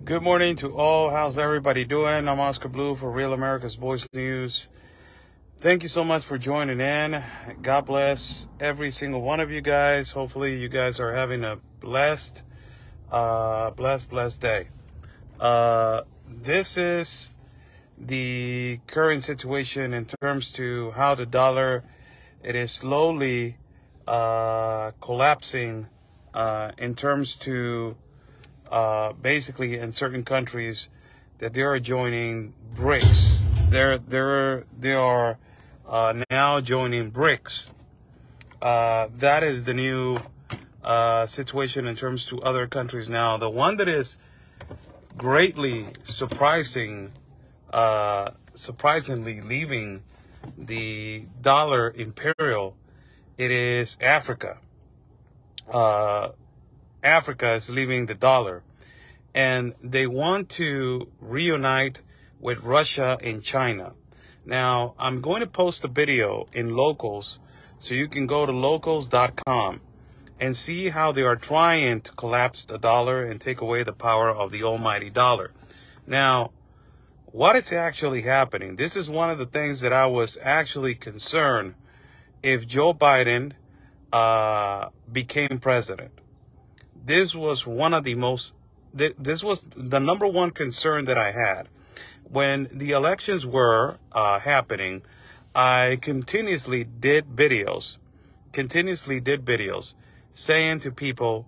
Good morning to all. How's everybody doing? I'm Oscar Blue for Real America's Voice News. Thank you so much for joining in. God bless every single one of you guys. Hopefully you guys are having a blessed day. This is the current situation in terms to how the dollar, it is slowly collapsing in terms to basically in certain countries that they are joining BRICS. They are now joining BRICS. That is the new situation in terms to other countries now. The one that is greatly surprisingly leaving the dollar imperial, it is Africa. Africa is leaving the dollar, and they want to reunite with Russia and China. Now, I'm going to post a video in Locals, so you can go to locals.com and see how they are trying to collapse the dollar and take away the power of the almighty dollar. Now, what is actually happening? This is one of the things that I was actually concerned if Joe Biden became president. This was one of the most, this was the number one concern that I had. When the elections were happening, I continuously did videos saying to people,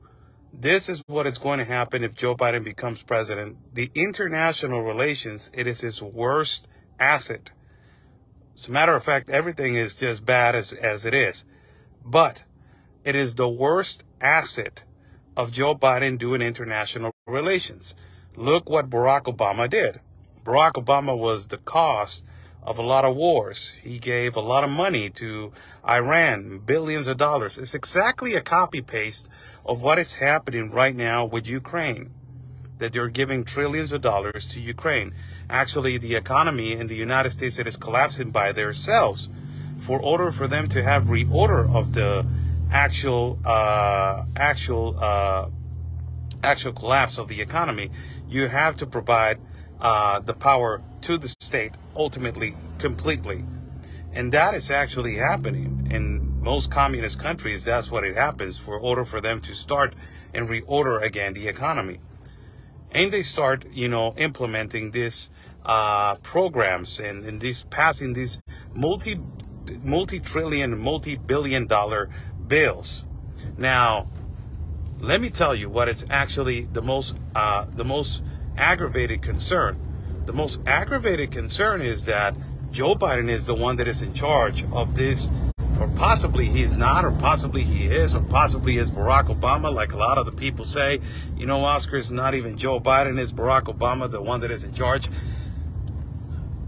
this is what is going to happen if Joe Biden becomes president. The international relations, it is his worst asset. As a matter of fact, everything is just bad as it is. But it is the worst asset of Joe Biden doing international relations. Look what Barack Obama did. Barack Obama was the cost of a lot of wars. He gave a lot of money to Iran, billions of dollars. It's exactly a copy-paste of what is happening right now with Ukraine, that they're giving trillions of dollars to Ukraine. Actually, the economy in the United States, it is collapsing by themselves. For order for them to have reorder of the actual collapse of the economy, you have to provide the power to the state ultimately, completely. And that is actually happening in most communist countries. That's what it happens for order for them to start and reorder again the economy. And they start, implementing these programs and these passing these multi-trillion, multi-billion-dollar bills. Now, let me tell you what is actually the most aggravated concern. The most aggravated concern is that Joe Biden is the one that is in charge of this, or possibly he is not, or possibly he is, or possibly is Barack Obama, like a lot of the people say. Oscar, is not even Joe Biden, it's Barack Obama, the one that is in charge.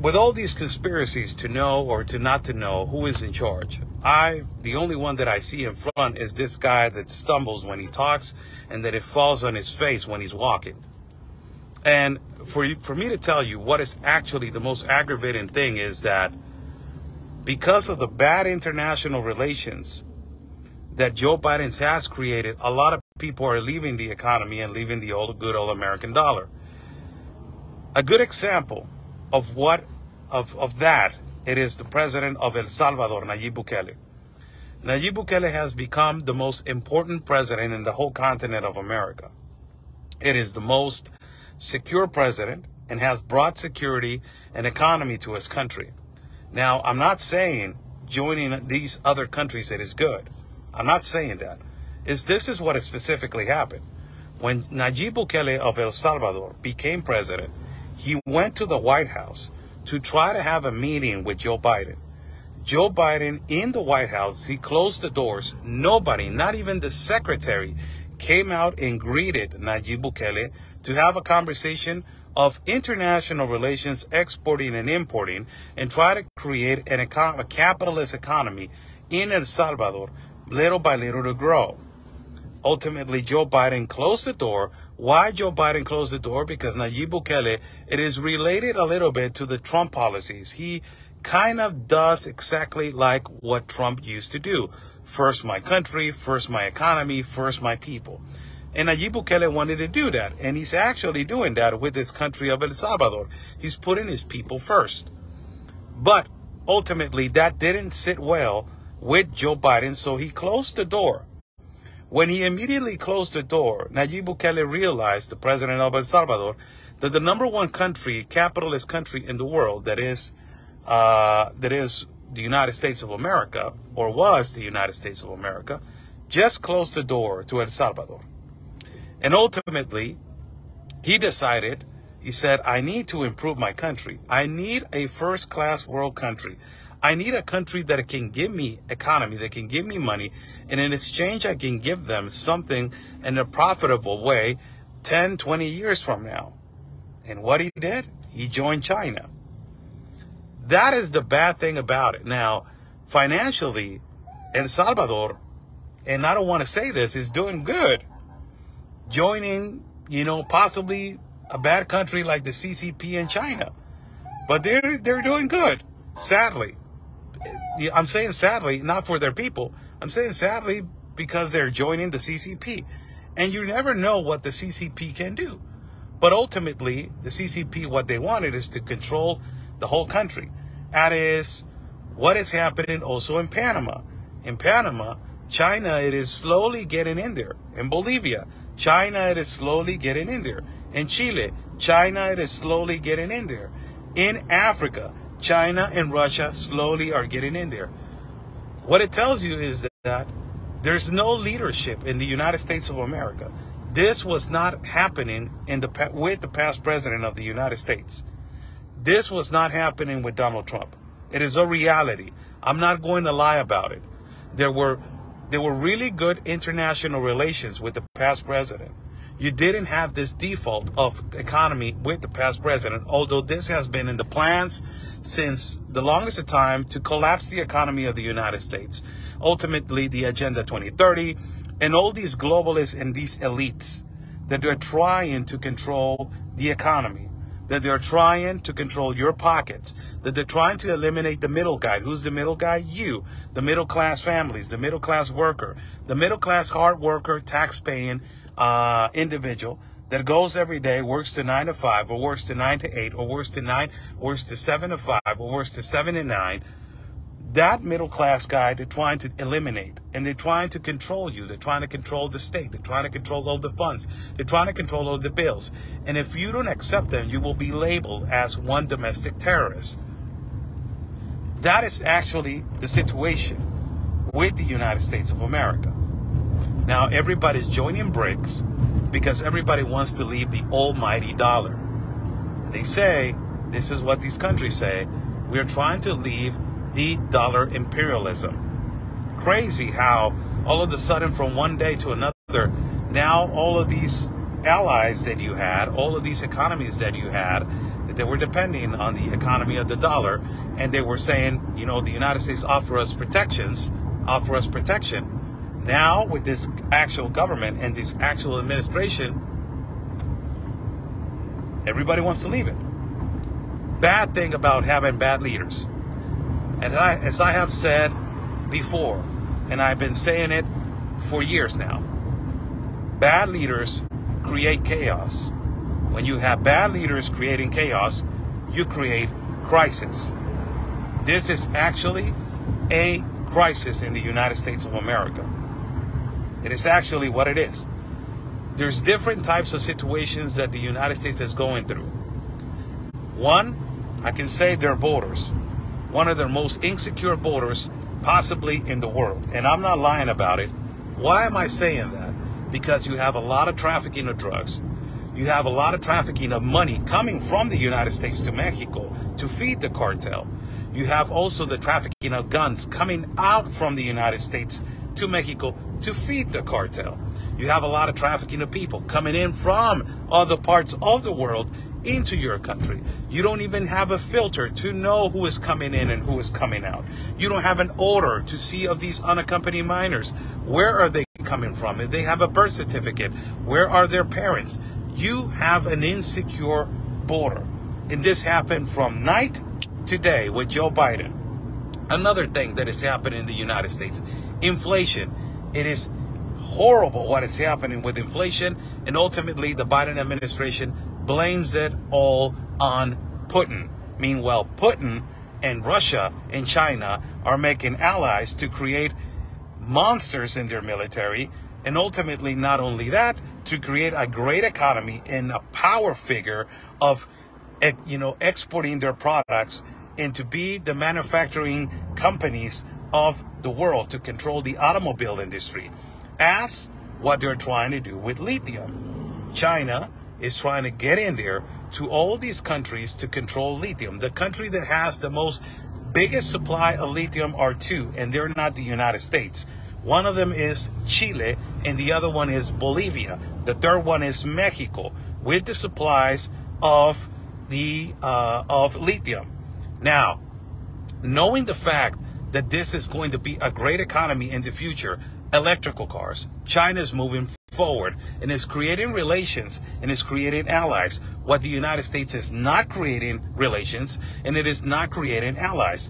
With all these conspiracies to know or to not to know who is in charge, the only one that I see in front is this guy that stumbles when he talks and that it falls on his face when he's walking. And for me to tell you what is actually the most aggravating thing is that because of the bad international relations that Joe Biden has created, a lot of people are leaving the economy and leaving the good old American dollar. A good example of that, it is the president of El Salvador, Nayib Bukele. Nayib Bukele has become the most important president in the whole continent of America. It is the most secure president and has brought security and economy to his country. Now, I'm not saying joining these other countries that is good. I'm not saying that. This is what has specifically happened. When Nayib Bukele of El Salvador became president, he went to the White House to try to have a meeting with Joe Biden. Joe Biden in the White House, he closed the doors. Nobody, not even the secretary, came out and greeted Nayib Bukele to have a conversation of international relations, exporting and importing, and try to create a capitalist economy in El Salvador, little by little to grow. Ultimately, Joe Biden closed the door. Why Joe Biden closed the door? Because Nayib Bukele, it is related a little bit to the Trump policies. He kind of does exactly like what Trump used to do. First my country, first my economy, first my people. And Nayib Bukele wanted to do that. And he's actually doing that with his country of El Salvador. He's putting his people first. But ultimately, that didn't sit well with Joe Biden, so he closed the door. When he immediately closed the door, Nayib Bukele realized, the president of El Salvador, that the #1 country, capitalist country in the world, that is the United States of America, or was the United States of America, just closed the door to El Salvador. And ultimately, he decided, he said, I need to improve my country. I need a first-class world country. I need a country that can give me economy, that can give me money, and in exchange, I can give them something in a profitable way 10, 20 years from now. And what he did, he joined China. That is the bad thing about it. Now, financially, El Salvador, and I don't want to say this, is doing good. Joining, possibly a bad country like the CCP and China. But they're doing good, sadly. I'm saying sadly, not for their people. I'm saying sadly because they're joining the CCP. And you never know what the CCP can do. But ultimately, the CCP, what they wanted is to control the whole country. That is what is happening also in Panama. In Panama, China, it is slowly getting in there. In Bolivia, China, it is slowly getting in there. In Chile, China, it is slowly getting in there. In Africa, China and Russia slowly are getting in there. What it tells you is that there's no leadership in the United States of America. This was not happening with the past president of the United States. This was not happening with Donald Trump. It is a reality. I'm not going to lie about it. There were really good international relations with the past president. You didn't have this default of economy with the past president, although this has been in the plans since the longest time to collapse the economy of the United States. Ultimately, the Agenda 2030 and all these globalists and these elites that they're trying to control the economy, that they're trying to control your pockets, that they're trying to eliminate the middle guy. Who's the middle guy? You, the middle class families, the middle class worker, the middle class hard worker, tax-paying individual that goes every day, works to 9 to 5, or works to 9 to 8, or works to 7 to 5, or works to 7 to 9. That middle class guy, they're trying to eliminate, and they're trying to control you. They're trying to control the state. They're trying to control all the funds. They're trying to control all the bills. And if you don't accept them, you will be labeled as one domestic terrorist. That is actually the situation with the United States of America. Now, everybody's joining BRICS because everybody wants to leave the almighty dollar. They say, this is what these countries say, we're trying to leave the dollar imperialism. Crazy how all of a sudden from one day to another, now all of these allies that you had, all of these economies that you had, that they were depending on the economy of the dollar, and they were saying, the United States offer us protection. Now with this actual government and this actual administration, everybody wants to leave it. Bad thing about having bad leaders. And as I have said before, and I've been saying it for years now, bad leaders create chaos. When you have bad leaders creating chaos, you create crisis. This is actually a crisis in the United States of America. It is actually what it is. There's different types of situations that the United States is going through. One, I can say their borders. One of their most insecure borders possibly in the world. And I'm not lying about it. Why am I saying that? Because you have a lot of trafficking of drugs. You have a lot of trafficking of money coming from the United States to Mexico to feed the cartel. You have also the trafficking of guns coming out from the United States to Mexico to feed the cartel. You have a lot of trafficking of people coming in from other parts of the world into your country. You don't even have a filter to know who is coming in and who is coming out. You don't have an order to see of these unaccompanied minors. Where are they coming from? If they have a birth certificate, where are their parents? You have an insecure border. And this happened from night to day with Joe Biden. Another thing that is happening in the United States, inflation. It is horrible what is happening with inflation, and ultimately the Biden administration blames it all on Putin. Meanwhile, Putin and Russia and China are making allies to create monsters in their military, and ultimately not only that, to create a great economy and a power figure of, exporting their products and to be the manufacturing companies of the world, to control the automobile industry, as what they're trying to do with lithium. China is trying to get in there to all these countries to control lithium. The country that has the biggest supply of lithium are two, and they're not the United States. One of them is Chile, and the other one is Bolivia. The third one is Mexico, with the supplies of lithium. Now, knowing the fact that this is going to be a great economy in the future, electrical cars, China is moving forward and is creating relations and is creating allies. What the United States is not creating relations, and it is not creating allies.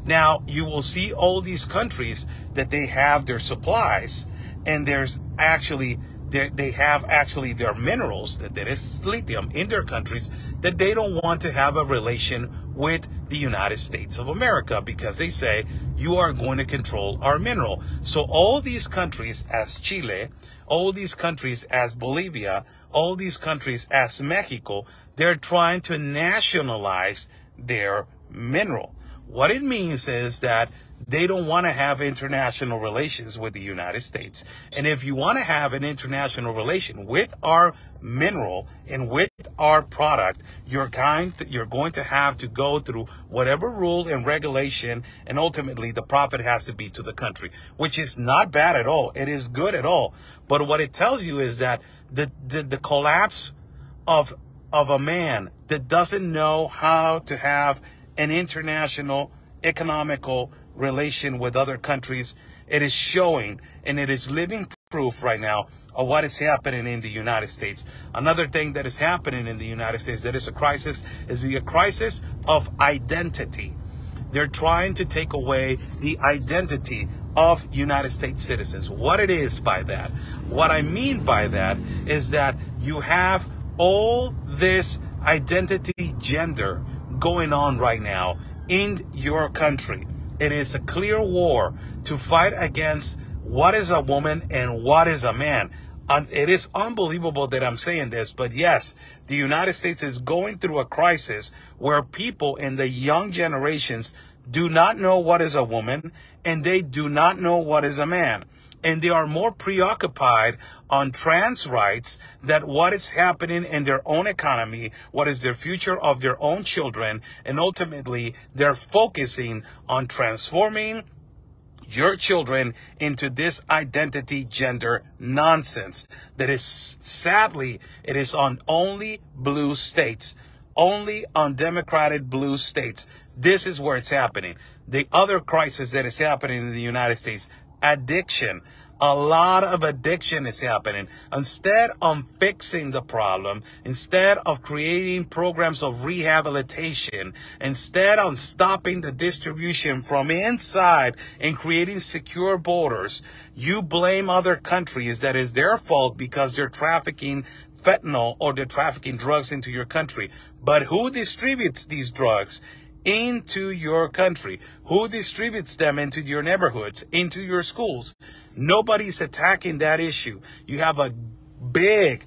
Now, you will see all these countries that they have their supplies, and there's actually, they have actually their minerals, that is lithium, in their countries, that they don't want to have a relation with the United States of America, because they say, you are going to control our mineral. So all these countries as Chile, all these countries as Bolivia, all these countries as Mexico, they're trying to nationalize their mineral. What it means is that they don't want to have international relations with the United States. And if you want to have an international relation with our mineral and with our product, you're going to have to go through whatever rule and regulation, and ultimately the profit has to be to the country, which is not bad at all. It is good at all. But what it tells you is that the collapse of a man that doesn't know how to have an international economical relation with other countries, it is showing, and it is living proof right now of what is happening in the United States. Another thing that is happening in the United States that is a crisis is the crisis of identity. They're trying to take away the identity of United States citizens. What it is by that, what I mean by that is that you have all this identity gender going on right now in your country. It is a clear war to fight against what is a woman and what is a man. And it is unbelievable that I'm saying this, but yes, the United States is going through a crisis where people in the young generations do not know what is a woman, and they do not know what is a man. And they are more preoccupied on trans rights than what is happening in their own economy, what is their future of their own children. And ultimately, they're focusing on transforming your children into this identity gender nonsense that is, sadly, it is on only blue states, only on Democratic blue states. This is where it's happening. The other crisis that is happening in the United States, addiction. A lot of addiction is happening. Instead of fixing the problem, instead of creating programs of rehabilitation, instead of stopping the distribution from inside and creating secure borders, you blame other countries that is their fault because they're trafficking fentanyl or they're trafficking drugs into your country. But who distributes these drugs into your country? Who distributes them into your neighborhoods, into your schools? Nobody's attacking that issue. You have a big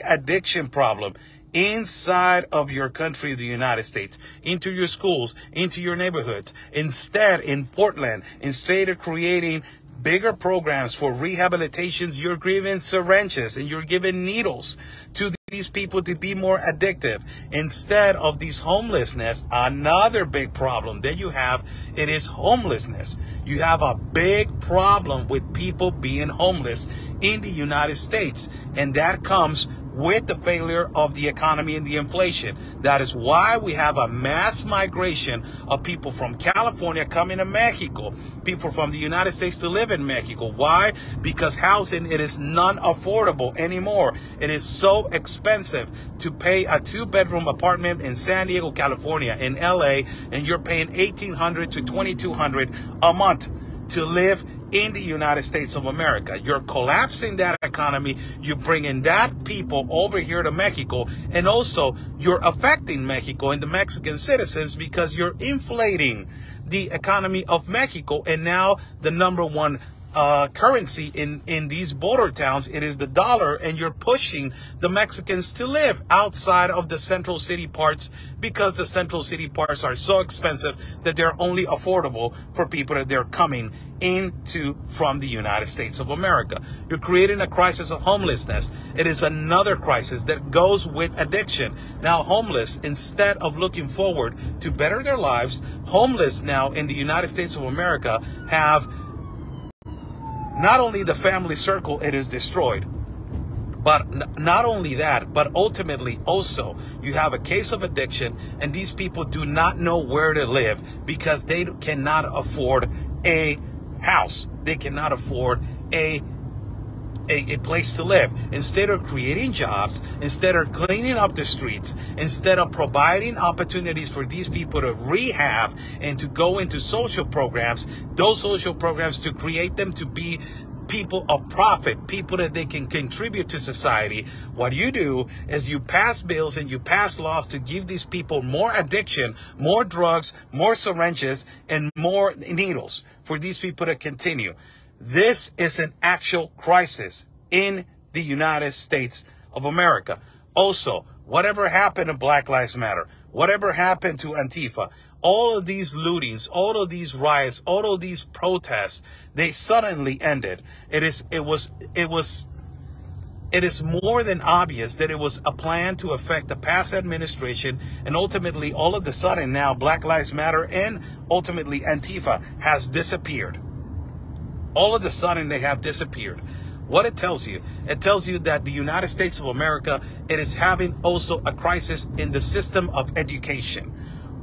addiction problem inside of your country, the United States, into your schools, into your neighborhoods. Instead, in Portland, instead of creating bigger programs for rehabilitations, you're giving syringes and you're giving needles to these people to be more addictive. Instead of these homelessness, another big problem that you have, it is homelessness. You have a big problem with people being homeless in the United States, and that comes with the failure of the economy and the inflation. That is why we have a mass migration of people from California coming to Mexico, people from the United States to live in Mexico. Why? Because housing, it is non-affordable anymore. It is so expensive to pay a 2-bedroom apartment in San Diego, California, in LA, and you're paying $1,800 to $2,200 a month to live in the United States of America. You're collapsing that economy. You're bringing that people over here to Mexico. And also you're affecting Mexico and the Mexican citizens because you're inflating the economy of Mexico. And now the number one currency in these border towns, it is the dollar, and you're pushing the Mexicans to live outside of the central city parts because the central city parts are so expensive that they're only affordable for people that they're coming into from the United States of America. You're creating a crisis of homelessness. It is another crisis that goes with addiction. Now homeless, instead of looking forward to better their lives, homeless now in the United States of America have not only the family circle, it is destroyed, but not only that, but ultimately also you have a case of addiction, and these people do not know where to live because they cannot afford a house. They cannot afford a place to live. Instead of creating jobs, instead of cleaning up the streets, instead of providing opportunities for these people to rehab and to go into social programs, those social programs to create them to be people of profit, people that they can contribute to society, what you do is you pass bills and you pass laws to give these people more addiction, more drugs, more syringes, and more needles for these people to continue. This is an actual crisis in the United States of America. Also, whatever happened to Black Lives Matter, whatever happened to Antifa, all of these lootings, all of these riots, all of these protests, they suddenly ended. It is more than obvious that it was a plan to affect the past administration, and ultimately all of the sudden now Black Lives Matter and ultimately Antifa has disappeared. All of a sudden they have disappeared. What it tells you that the United States of America, it is having also a crisis in the system of education.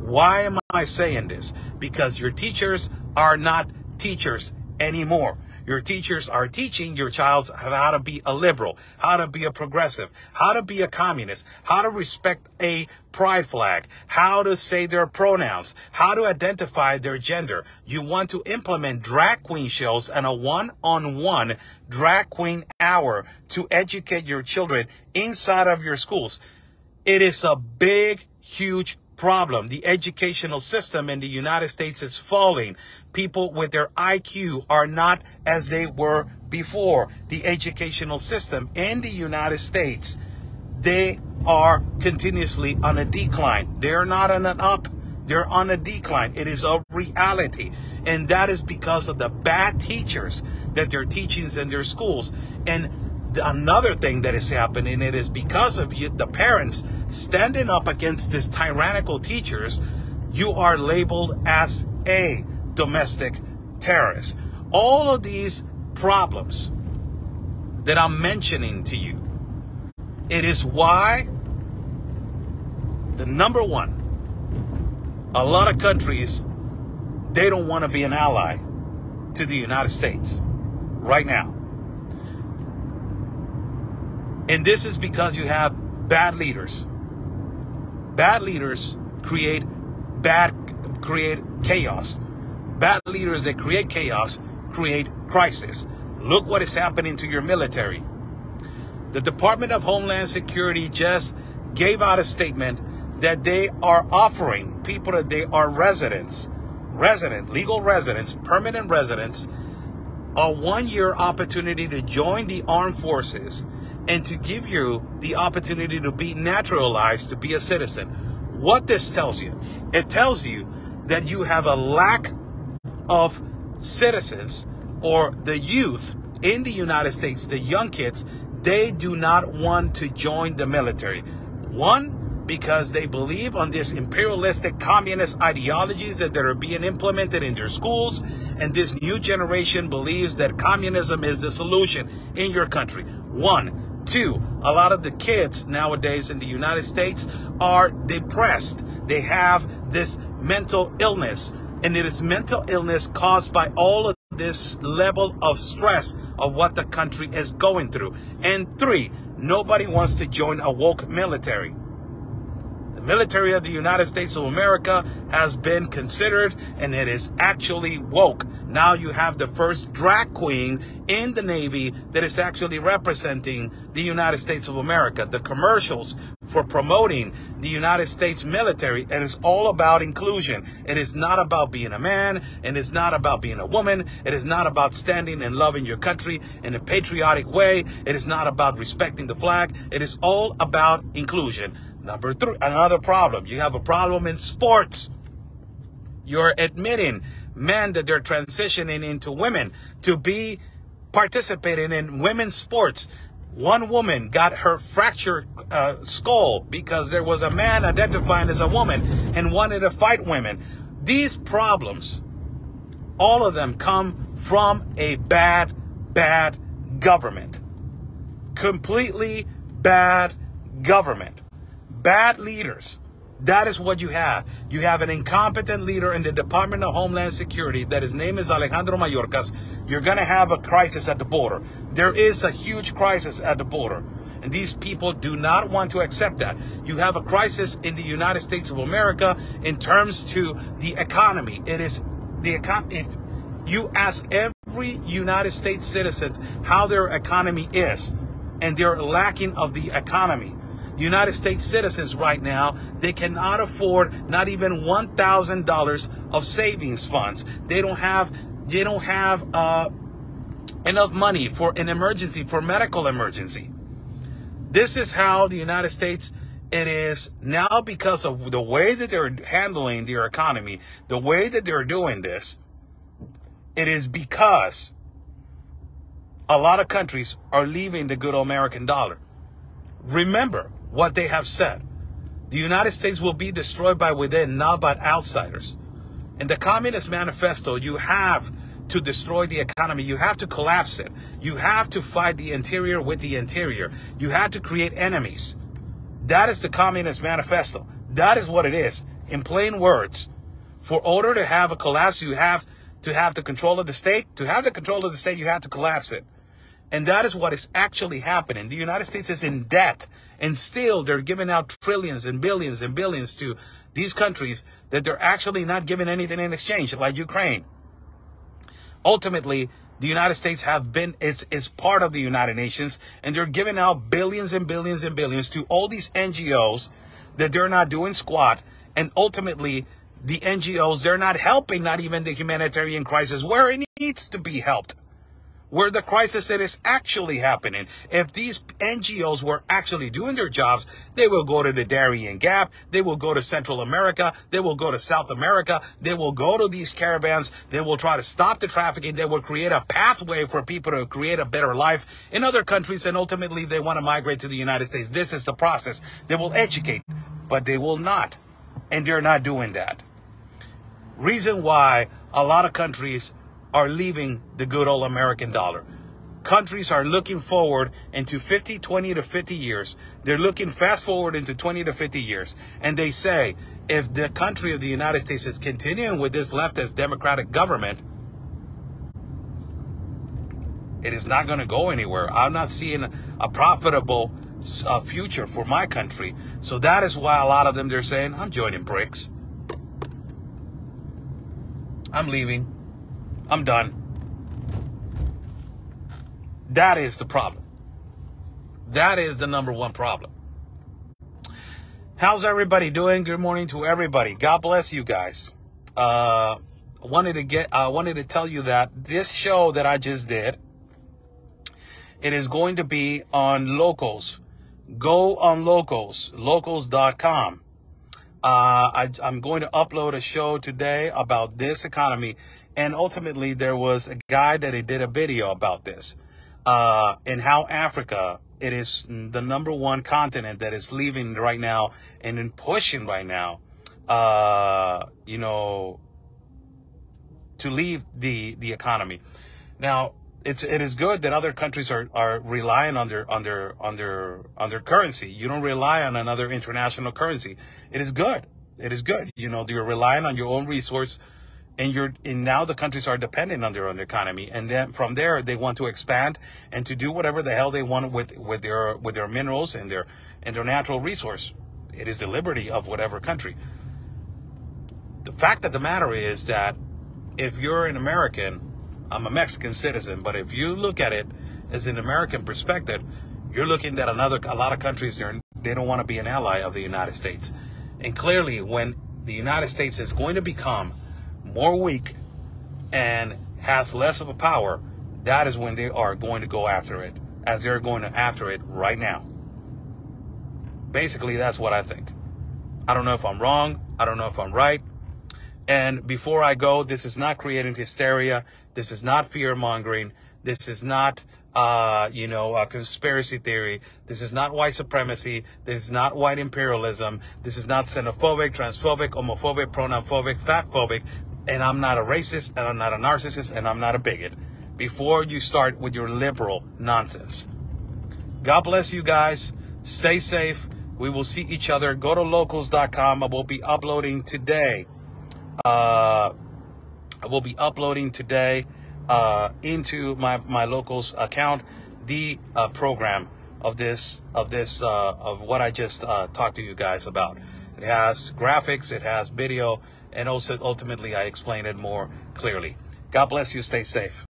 Why am I saying this? Because your teachers are not teachers anymore. Your teachers are teaching your child how to be a liberal, how to be a progressive, how to be a communist, how to respect a pride flag, how to say their pronouns, how to identify their gender. You want to implement drag queen shows and a one-on-one drag queen hour to educate your children inside of your schools. It is a big, huge problem. The educational system in the United States is falling. People with their IQ are not as they were before. The educational system in the United States, they are continuously on a decline. They're not on an up. They're on a decline. It is a reality. And that is because of the bad teachers that they're teaching in their schools. And another thing that is happening, it is because of you, the parents standing up against these tyrannical teachers. You are labeled as a domestic terrorist. All of these problems that I'm mentioning to you, it is why the number one, a lot of countries, they don't want to be an ally to the United States right now. And this is because you have bad leaders. Bad leaders create chaos. Bad leaders that create chaos create crisis. Look what is happening to your military. The Department of Homeland Security just gave out a statement that they are offering people that they are legal residents, permanent residents, a 1-year opportunity to join the armed forces and to give you the opportunity to be naturalized, to be a citizen. What this tells you, it tells you that you have a lack of citizens, or the youth in the United States, the young kids, they do not want to join the military. One, because they believe on this imperialistic communist ideologies that are being implemented in their schools, and this new generation believes that communism is the solution in your country. One. Two, a lot of the kids nowadays in the United States are depressed. They have this mental illness, and it is mental illness caused by all of this level of stress of what the country is going through. And three, nobody wants to join a woke military. The military of the United States of America has been considered, and it is actually woke. Now you have the first drag queen in the Navy that is actually representing the United States of America. The commercials for promoting the United States military, it is all about inclusion. It is not about being a man, and it's not about being a woman. It is not about standing and loving your country in a patriotic way. It is not about respecting the flag. It is all about inclusion. Number three, another problem. You have a problem in sports. You're admitting men that they're transitioning into women to be participating in women's sports. One woman got her fractured skull because there was a man identifying as a woman and wanted to fight women. These problems, all of them come from a bad government. Completely bad government. Bad leaders. That is what you have. You have an incompetent leader in the Department of Homeland Security that his name is Alejandro Mayorkas. You're going to have a crisis at the border. There is a huge crisis at the border. And these people do not want to accept that. You have a crisis in the United States of America in terms to the economy. It is the economy. You ask every United States citizen how their economy is, and they're lacking of the economy. United States citizens right now, they cannot afford not even $1,000 of savings funds. They don't have enough money for an emergency, for medical emergency. This is how the United States, it is now, because of the way that they're handling their economy, the way that they're doing this. It is because a lot of countries are leaving the good old American dollar. Remember what they have said. The United States will be destroyed by within, not by outsiders. In the Communist Manifesto, you have to destroy the economy. You have to collapse it. You have to fight the interior with the interior. You have to create enemies. That is the Communist Manifesto. That is what it is. In plain words, for order to have a collapse, you have to have the control of the state. To have the control of the state, you have to collapse it. And that is what is actually happening. The United States is in debt, and still they're giving out trillions and billions to these countries that they're actually not giving anything in exchange, like Ukraine. Ultimately, the United States is part of the United Nations, and they're giving out billions and billions and billions to all these NGOs that they're not doing squat. And ultimately, the NGOs, they're not helping, not even the humanitarian crisis where it needs to be helped. Where the crisis that is actually happening. If these NGOs were actually doing their jobs, they will go to the Darien Gap, they will go to Central America, they will go to South America, they will go to these caravans, they will try to stop the trafficking, they will create a pathway for people to create a better life in other countries, and ultimately they want to migrate to the United States. This is the process. They will educate, but they will not. And they're not doing that. Reason why a lot of countries are leaving the good old American dollar. Countries are looking forward into 20 to 50 years. They're looking fast forward into 20 to 50 years. And they say, if the country of the United States is continuing with this leftist democratic government, it is not going to go anywhere. I'm not seeing a profitable future for my country. So that is why a lot of them, they're saying, I'm joining BRICS. I'm leaving. I'm done. That is the problem. That is the number one problem. How's everybody doing? Good morning to everybody. God bless you guys. I wanted to tell you that this show that I just did, it is going to be on Locals. Go on Locals, locals.com. I'm going to upload a show today about this economy. And ultimately, there was a guy that he did a video about this, and how Africa, it is the number one continent that is leaving right now and in pushing right now, you know, to leave the economy. Now, it is good that other countries are relying on their currency. You don't rely on another international currency. It is good. It is good. You know, you're relying on your own resource. And now the countries are dependent on their own economy, and then from there they want to expand and to do whatever the hell they want with their minerals and their natural resource. It is the liberty of whatever country. The fact of the matter is that if you're an American, I'm a Mexican citizen, but if you look at it as an American perspective, you're looking at a lot of countries, they don't want to be an ally of the United States. And clearly, when the United States is going to become more weak and has less of a power, that is when they are going to go after it, as they're going after it right now. Basically, that's what I think. I don't know if I'm wrong. I don't know if I'm right. And before I go, this is not creating hysteria. This is not fear-mongering. This is not, a conspiracy theory. This is not white supremacy. This is not white imperialism. This is not xenophobic, transphobic, homophobic, pronoun-phobic, fat-phobic. And I'm not a racist, and I'm not a narcissist, and I'm not a bigot. Before you start with your liberal nonsense. God bless you guys. Stay safe. We will see each other. Go to locals.com. I will be uploading today. Into my Locals account the program of what I just talked to you guys about. It has graphics, it has video, and also ultimately I explain it more clearly. God bless you. Stay safe.